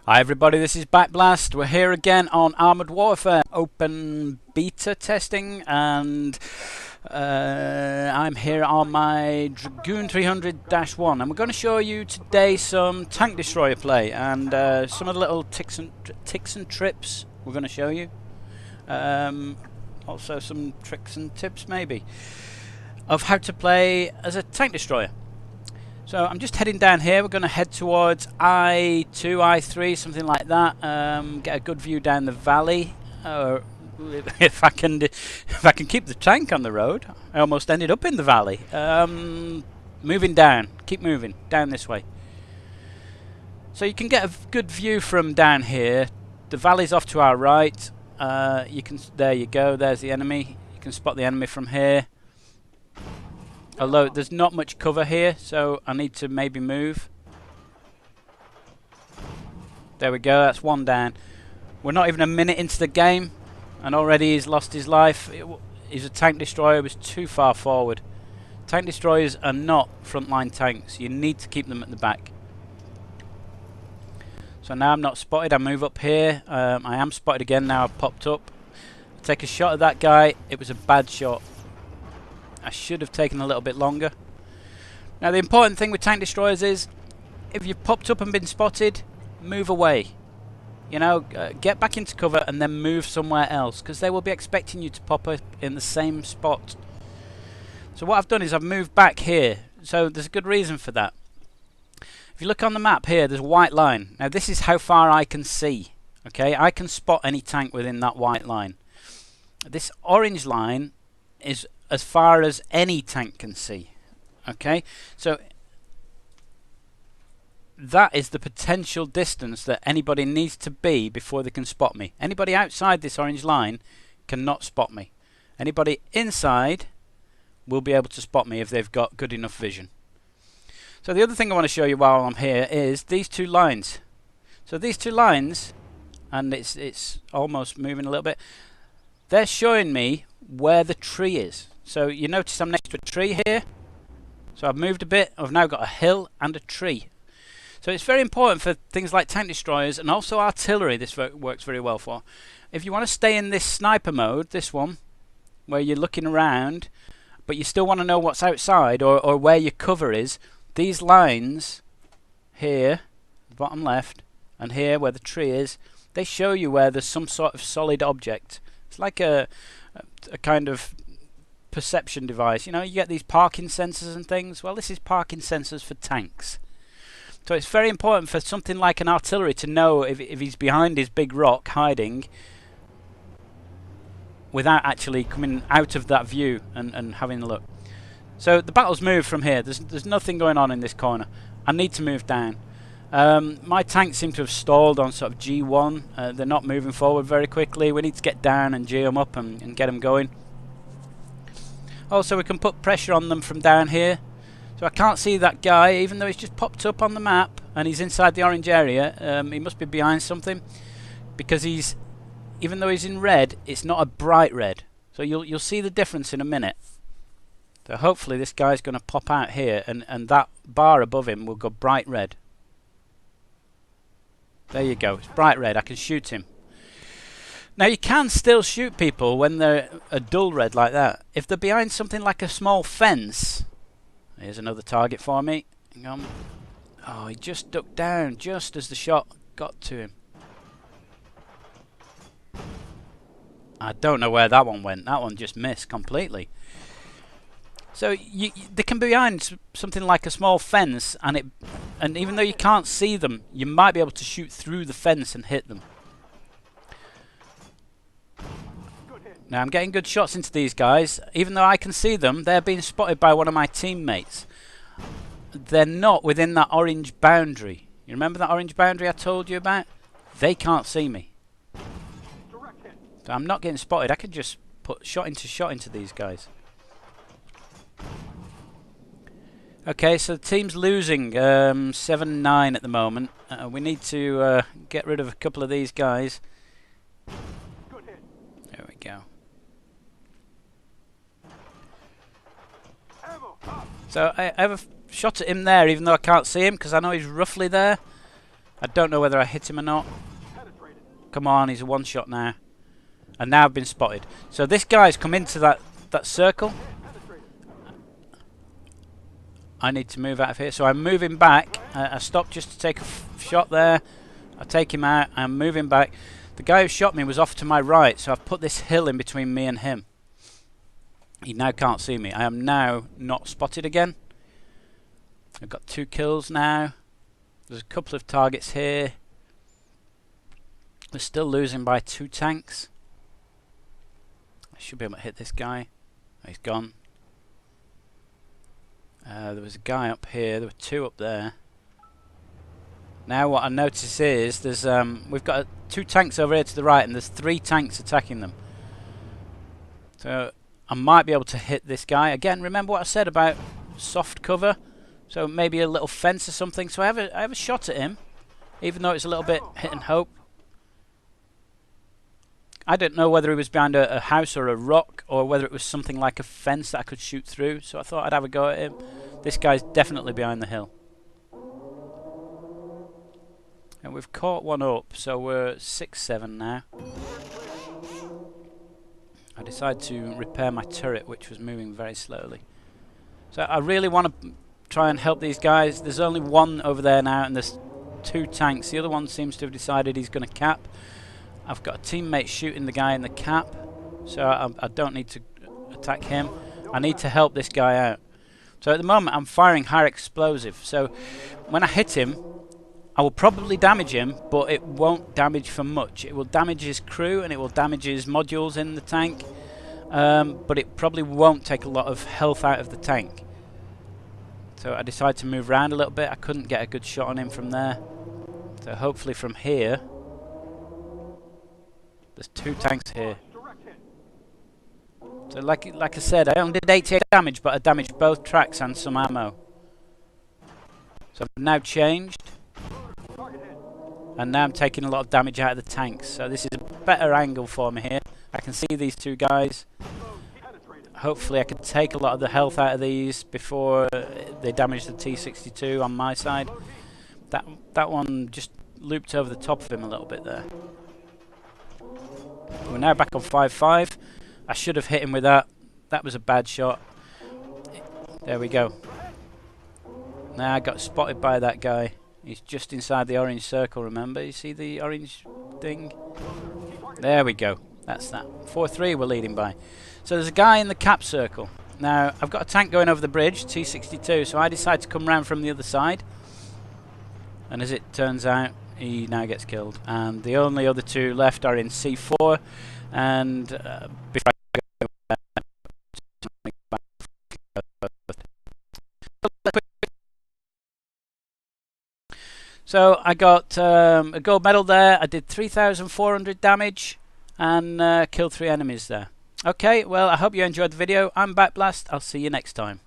Hi everybody, this is Backblast. We're here again on Armoured Warfare open beta testing, and I'm here on my Dragoon 300-1, and we're going to show you today some tank destroyer play and some of the little ticks and trips we're going to show you. Also some tricks and tips maybe of how to play as a tank destroyer. So I'm just heading down here. We're going to head towards I2, I3, something like that. Get a good view down the valley. If I can keep the tank on the road. I almost ended up in the valley. Moving down. Keep moving down this way. So you can get a good view from down here. The valley's off to our right. There you go. There's the enemy. You can spot the enemy from here. Although there's not much cover here, so I need to maybe move. There we go, that's one down. We're not even a minute into the game, and already he's lost his life. He's a tank destroyer, was too far forward. Tank destroyers are not frontline tanks. You need to keep them at the back. So now I'm not spotted, I move up here. I am spotted again now, I've popped up. Take a shot at that guy. It was a bad shot. I should have taken a little bit longer. Now the important thing with tank destroyers is, if you've popped up and been spotted, move away. You know, get back into cover and then move somewhere else, because they will be expecting you to pop up in the same spot. So what I've done is I've moved back here. So there's a good reason for that. If you look on the map here, there's a white line. Now this is how far I can see. Okay, I can spot any tank within that white line. This orange line is as far as any tank can see. Okay, so that is the potential distance that anybody needs to be before they can spot me. Anybody outside this orange line cannot spot me. Anybody inside will be able to spot me if they've got good enough vision. So the other thing I want to show you while I'm here is these two lines. So these two lines, and it's almost moving a little bit, they're showing me where the tree is. So you notice I'm next to a tree here. So I've moved a bit. I've now got a hill and a tree. So it's very important for things like tank destroyers and also artillery. This works very well for. If you want to stay in this sniper mode, this one, where you're looking around, but you still want to know what's outside or where your cover is, these lines here, bottom left, and here where the tree is, they show you where there's some sort of solid object. It's like a kind of perception device. You know, you get these parking sensors and things. Well, this is parking sensors for tanks. So it's very important for something like an artillery to know if he's behind his big rock hiding without actually coming out of that view and having a look. So the battle's moved from here. There's nothing going on in this corner. I need to move down. My tanks seem to have stalled on sort of G1. They're not moving forward very quickly. We need to get down and G them up and get them going. Also, we can put pressure on them from down here. So I can't see that guy, even though he's just popped up on the map and he's inside the orange area. He must be behind something, because even though he's in red, it's not a bright red. So you'll see the difference in a minute. So hopefully this guy's going to pop out here, and that bar above him will go bright red. There you go, it's bright red. I can shoot him. Now you can still shoot people when they're a dull red like that. If they're behind something like a small fence. Here's another target for me. Hang on. Oh, he just ducked down just as the shot got to him. I don't know where that one went. That one just missed completely. So they can be behind something like a small fence, and even though you can't see them, you might be able to shoot through the fence and hit them. Now I'm getting good shots into these guys. Even though I can see them, they're being spotted by one of my teammates. They're not within that orange boundary. You remember that orange boundary I told you about? They can't see me. So I'm not getting spotted. I can just put shot into these guys. Okay, so the team's losing 7-9 at the moment. We need to get rid of a couple of these guys. There we go. So I have a shot at him there, even though I can't see him, because I know he's roughly there. I don't know whether I hit him or not. Come on, he's a one-shot now. And now I've been spotted. So this guy's come into that circle. I need to move out of here. So I'm moving back. I stopped just to take a shot there. I take him out. I'm moving back. The guy who shot me was off to my right, so I've put this hill in between me and him. He now can't see me. I am now not spotted again. I've got 2 kills now. There's a couple of targets here. We're still losing by 2 tanks. I should be able to hit this guy. Oh, he's gone. There was a guy up here. There were 2 up there. Now what I notice is there's we've got 2 tanks over here to the right, and there's 3 tanks attacking them. So I might be able to hit this guy again. Remember what I said about soft cover? So maybe a little fence or something. So I have a shot at him, even though it's a little bit hit and hope. I don't know whether he was behind a house or a rock, or whether it was something like a fence that I could shoot through. So I thought I'd have a go at him. This guy's definitely behind the hill. And we've caught one up, so we're 6-7 now. I decided to repair my turret, which was moving very slowly. So I really want to try and help these guys. There's only one over there now, and there's 2 tanks. The other one seems to have decided he's going to cap. I've got a teammate shooting the guy in the cap, so I don't need to attack him. I need to help this guy out. So at the moment I'm firing high explosive, so when I hit him I will probably damage him, but it won't damage for much. It will damage his crew and it will damage his modules in the tank, but it probably won't take a lot of health out of the tank. So I decided to move around a little bit. I couldn't get a good shot on him from there, so hopefully from here. There's 2 tanks here. So like I said, I only did 88 damage, but I damaged both tracks and some ammo. So I've now changed, and now I'm taking a lot of damage out of the tanks. So this is a better angle for me here. I can see these 2 guys. Hopefully I can take a lot of the health out of these before they damage the T62 on my side. That one just looped over the top of him a little bit there. We're now back on 5-5. I should have hit him with that. That was a bad shot. There we go. Now I got spotted by that guy. He's just inside the orange circle, remember? You see the orange thing? There we go. That's that. 4-3 we're leading by. So there's a guy in the cap circle. Now I've got a tank going over the bridge, T62, so I decide to come round from the other side. And as it turns out, he now gets killed. And the only other 2 left are in C4. And before I go, so I got a gold medal there. I did 3,400 damage and killed 3 enemies there. Okay, well I hope you enjoyed the video. I'm Backblast. I'll see you next time.